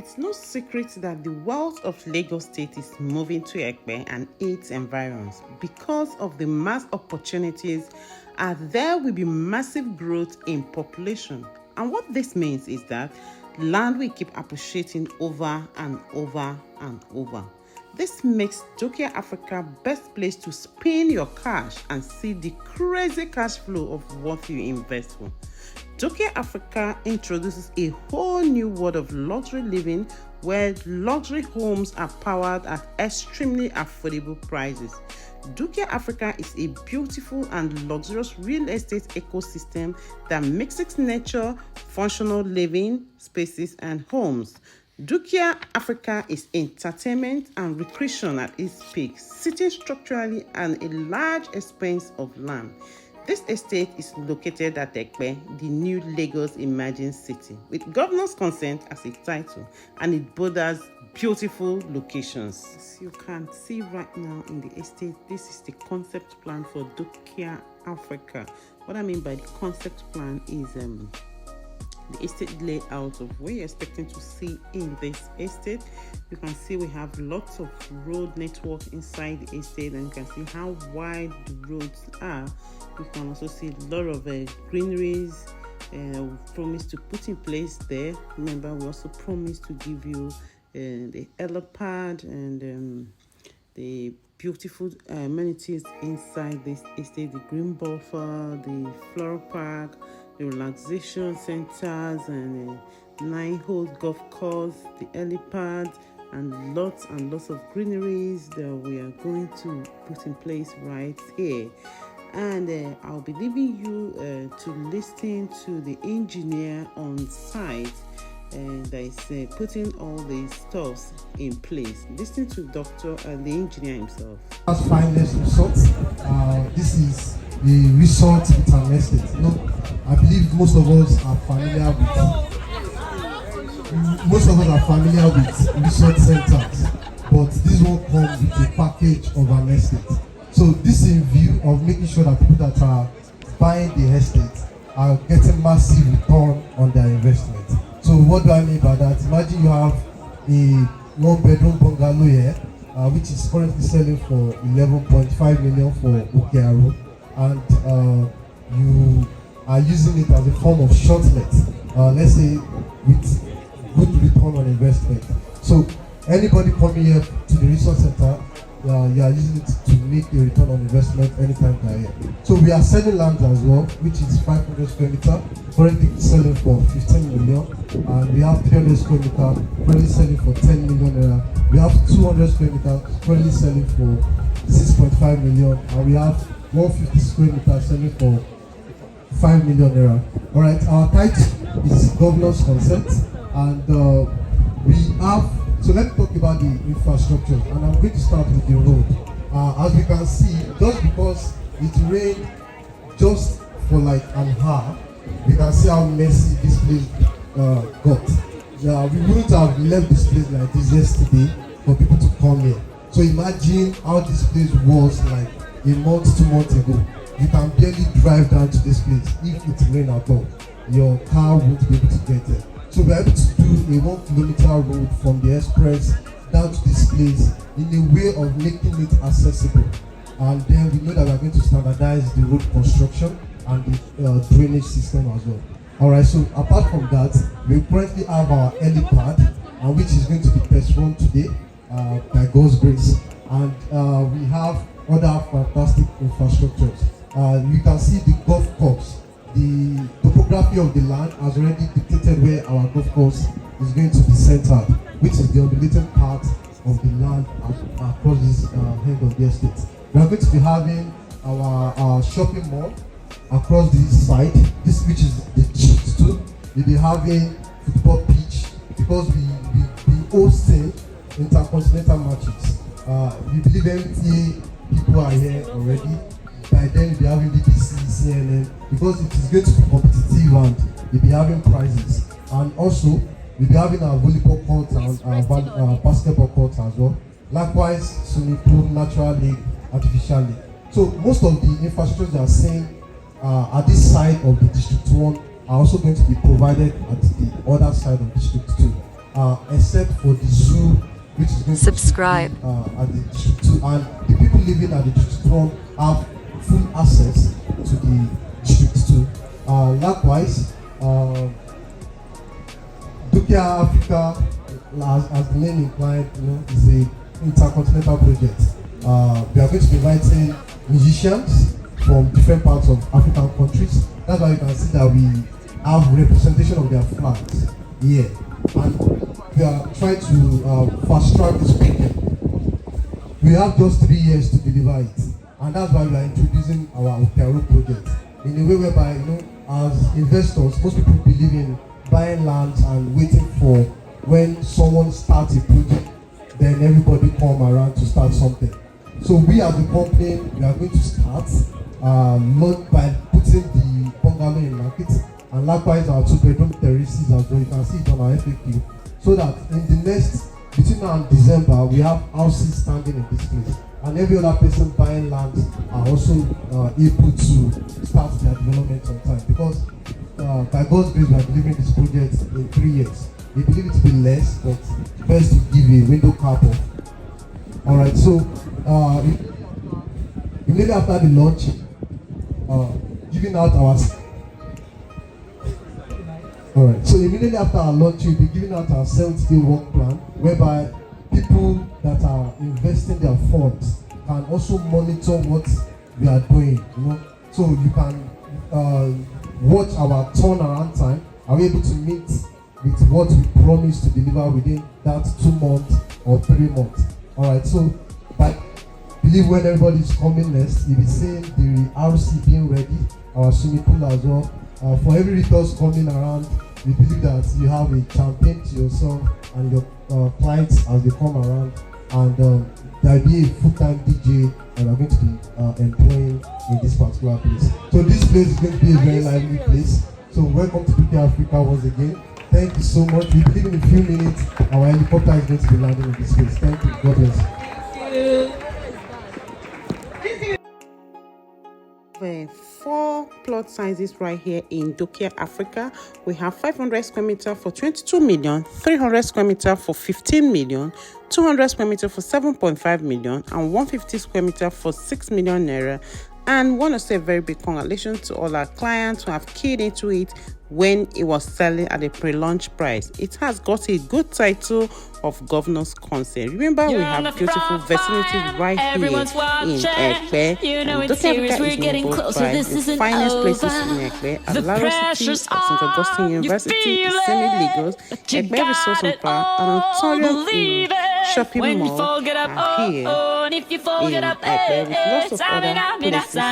It's no secret that the wealth of Lagos State is moving to Epe and its environs. Because of the mass opportunities, there will be massive growth in population. And what this means is that land will keep appreciating over and over and over. This makes DUKIA Africa best place to spin your cash and see the crazy cash flow of what you invest for. DUKIA Africa introduces a whole new world of luxury living where luxury homes are powered at extremely affordable prices. DUKIA Africa is a beautiful and luxurious real estate ecosystem that mixes nature, functional living spaces, and homes. DUKIA Africa is entertainment and recreation at its peak, sitting structurally on a large expanse of land. This estate is located at Epe, the new Lagos emerging city, with governor's consent as a title, and it borders beautiful locations. As you can see right now in the estate, this is the concept plan for DUKIA Africa. What I mean by the concept plan is the estate layout of what you're expecting to see in this estate. You can see we have lots of road network inside the estate, and you can see how wide the roads are. You can also see a lot of greeneries promised to put in place there. Remember, we also promised to give you the Helipad and the beautiful amenities inside this estate, the green buffer, the floral park, the relaxation centers, and 9-hole golf course, the Helipad, and lots of greeneries that we are going to put in place right here. And I'll be leaving you to listen to the engineer on site that is putting all these stuffs in place. Listen to the engineer himself. That's finest resort. This is the resort with an estate. I believe most of us are familiar with resort centers, but this one comes with a package of an estate. So this in view of making sure that people that are buying the estate are getting massive return on their investment. So what do I mean by that? Imagine you have a 1-bedroom bungalow here, which is currently selling for 11.5 million for Okearu, and you are using it as a form of short let, let's say with good return on investment. So anybody coming here to the resort center, you are using it to make a return on investment anytime they are here. So we are selling land as well, which is 500 square meter, currently selling for 15 million, and we have 300 square meter, currently selling for 10 million naira. We have 200 square meter, currently selling for 6.5 million, and we have 150 square meter selling for 5 million naira. All right, our title is governor's consent, and we have. So let's talk about the infrastructure, and I'm going to start with the road. As we can see, just because it rained just for like an hour, we can see how messy this place got. We wouldn't have left this place like this yesterday for people to come here. So imagine how this place was like a month, 2 months ago. You can barely drive down to this place if it rained at all. Your car won't be able to get there. So we're able to do a 1 kilometer road from the express down to this place in a way of making it accessible. And then we know that we're going to standardize the road construction and the drainage system as well. Alright, so apart from that, we currently have our helipad, which is going to be test run today by God's grace. And we have other fantastic infrastructures. You can see the golf course. The topography of the land has already dictated where our golf course is going to be centered, which is the undulating part of the land across this end of the estate. We are going to be having our shopping mall across this side, which is the G2. We'll be having football pitch because we hosting intercontinental matches. We believe MTA people are here already. By then we'll be having BBC, CNN, because it is going to be competitive and we'll be having prizes. And also, we'll be having our volleyball courts and our basketball courts as well. Likewise, swimming pool, natural lake, artificial lake. So most of the infrastructure they are saying at this side of the District 1 are also going to be provided at the other side of District 2. except for the zoo, which is going Subscribe. to be at the District 2, and the people living at the District 1 have full access to the District 2. Likewise, DUKIA Africa, as the name implied, is an intercontinental project. We are going to be inviting musicians from different parts of African countries. That's why you can see that we have representation of their flags here. And we are trying to fast track this project. We have just 3 years to deliver it. And that's why we are introducing our Okearo project in a way whereby, as investors, most people believe in buying lands and waiting for when someone starts a project, then everybody come around to start something. So we as a company, we are going to start not by putting the bungalow in market, and likewise our 2-bedroom terraces as well. You can see it on our FAQ. So that in the next, between now and December, we have houses standing in this place. And every other person buying land are also able to start their development on time. Because by God's grace, we are delivering this project in 3 years. We believe it to be less, but best to give a window cap off. Alright, so immediately after the launch, giving out our immediately after our launch, we'll be giving out our 70-day work plan, whereby people that are investing their funds can also monitor what we are doing. So you can watch our turnaround time. Are we able to meet with what we promised to deliver within that 2 months or 3 months? Alright, so I believe when everybody is coming next, you'll be seeing the RC being ready, our swimming pool as well. For every retailers coming around, we believe that you have a champion to yourself and your clients as they come around, and there'll be a full-time DJ that are going to be employing in this particular place. So this place is going to be a very lively place. So welcome to DUKIA Africa once again. Thank you so much. We believe in a few minutes our helicopter is going to be landing in this place. Thank you. God bless. Thank you. 4 plot sizes right here in DUKIA Africa. We have 500 square meter for 22 million, 300 square meter for 15 million, 200 square meter for 7.5 million, and 150 square meter for 6 million naira. And want to say a very big congratulations to all our clients who have keyed into it when it was selling at a pre-launch price. It has got a good title of governor's consent. Remember, we have beautiful vicinities right here in Epe. And DUKIA Africa is known both by the finest places in Epe, at Lagos City, St. Augustine University, Lagos, Epe Resource and Park, and Ontario shopping mall are here in Epe with lots of other places here.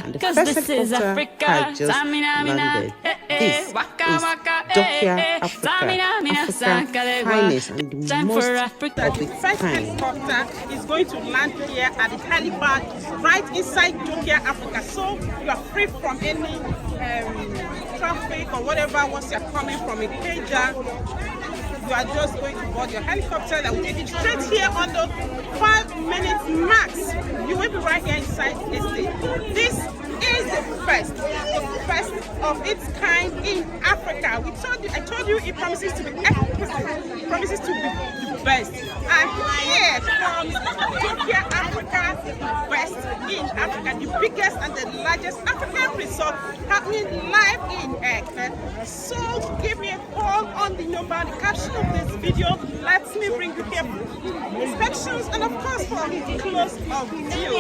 And the first helicopter has just landed. This is DUKIA Africa, Africa's finest and the most of its The first helicopter is going to land here at the Helipad right inside DUKIA Africa. So you are free from any traffic or whatever once you're coming from a Keja. You are just going to board your helicopter that will take you straight here on the 5 minutes max. You will be right here inside the estate. This is the first of its kind in Africa. I told you it promises to be exclusive, promises to be the best. And here comes DUKIA Africa, the best in Africa, the biggest and the largest African resort happening live in Epe. So give me a call on the number, the caption of this video. Let me bring you here inspections and of course for close-up view.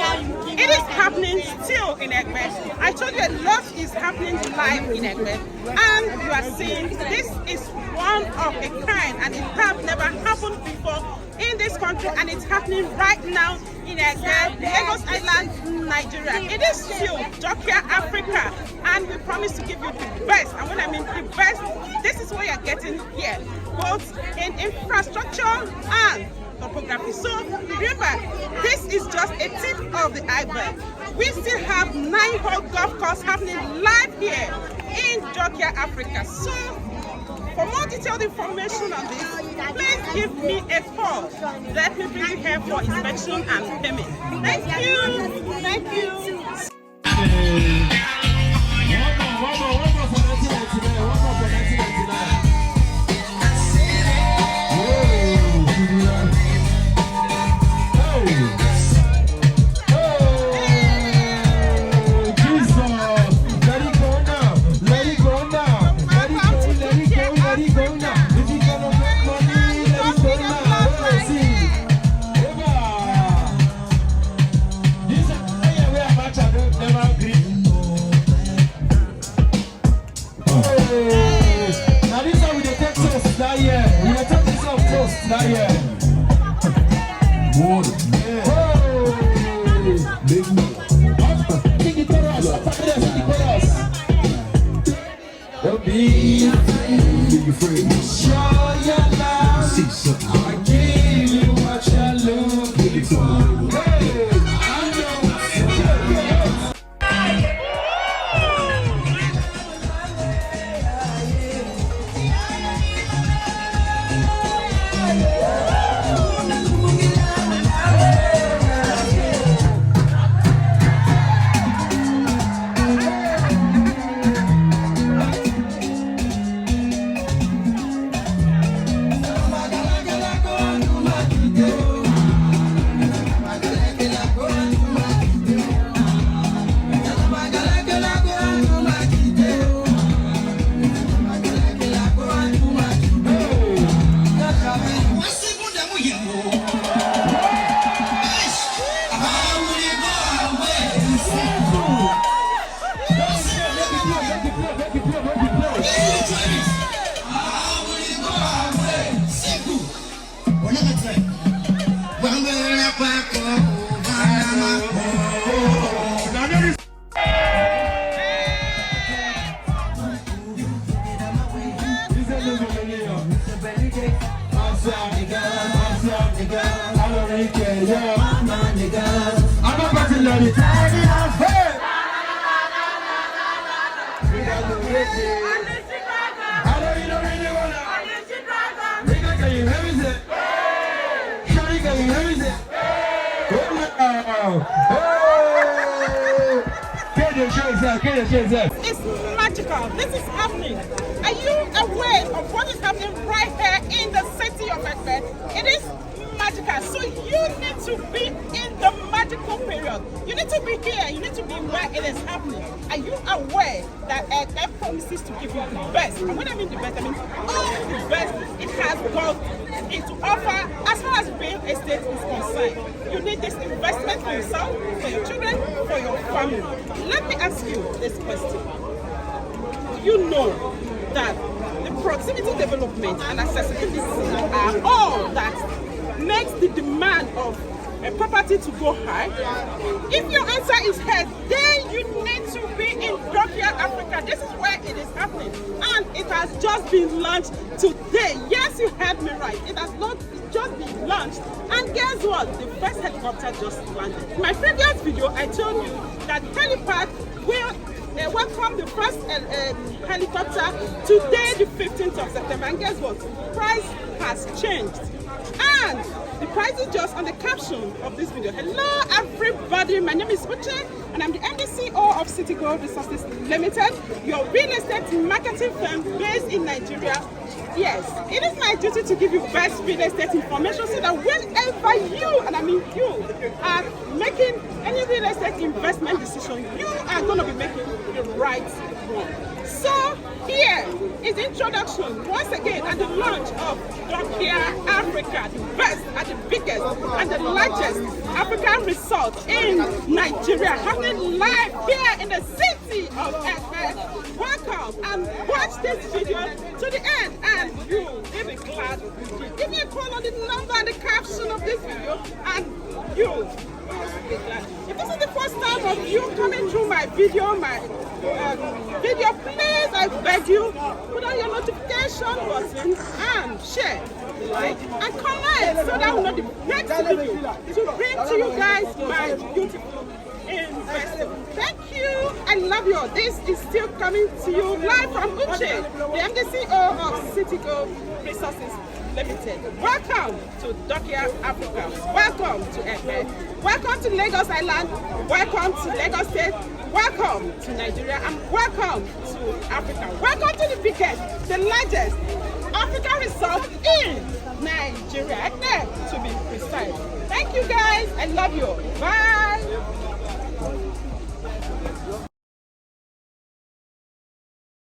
It is happening still in Epe. I told you a lot is happening live in Epe, and you are seeing this is one of a kind, and it have never happened before in this country, and it's happening right now in Lagos Island, Nigeria. It is still DUKIA Africa, and we promise to give you the best. And when I mean the best, this is what you're getting here, both in infrastructure and topography. So remember, this is just a tip of the iceberg. We still have 9-hole golf course happening live here in DUKIA Africa. So for more detailed information on this, please give me a call. Let me bring you here for inspection and payment. Thank you. Thank you. One more for 1999. Not yet. More. Yeah. Big more. Kick it for us. Kick it for us. Don't be afraid. Show your love. See something. I give you what you're looking for. It's magical. This is happening. Are you aware of what is happening right here in the city of Epe? It is magical. So you need to be in the magical period. You need to be here. You need to be where it is happening. Are you aware that Epe promises to give you the best? And when I mean the best, I mean all the best it has got to offer as far as real estate is concerned. You need this investment for yourself, for your children, for your family. Let me ask you this question. You know that the proximity development and accessibility are all that makes the demand of a property to go high. If your answer is yes, then you need to be in DUKIA Africa. This is where it is happening, and it has just been launched today. Yes, you heard me right. It has not just been launched, and guess what? The first helicopter just landed. In my previous video, I told you that Helipad will welcome the first helicopter today, the 15th of September. And guess what? Price has changed. And the price is just on the caption of this video. Hello everybody, my name is Uche and I'm the MD CEO of City Gold Resources Limited, your real estate marketing firm based in Nigeria. Yes, it is my duty to give you best real estate information so that whenever you, and I mean you, are making any real estate investment decision, you are going to be making the right one. So here is the introduction once again and the launch of DUKIA Africa, the best and the biggest and the largest African resort in Nigeria, happening live here in the city of Epe. Welcome and watch this video to the end and you will be glad you did. Give me a call on the number and the caption of this video and you will be glad. If this is the first time of you coming through my video, please, I beg you, put on your notification button and share, like, and comment so that we know the next video to bring to you guys my beautiful investment. Thank you. I love you. This is still coming to you live from Uche, the MD CEO of City Gold Resources Limited. Welcome to DUKIA Africa. Welcome to Epe. Welcome to Lagos Island. Welcome to Lagos State. Welcome to Nigeria and welcome to Africa. Welcome to the biggest, the largest African resort in Nigeria, to be precise. Thank you guys. I love you. Bye.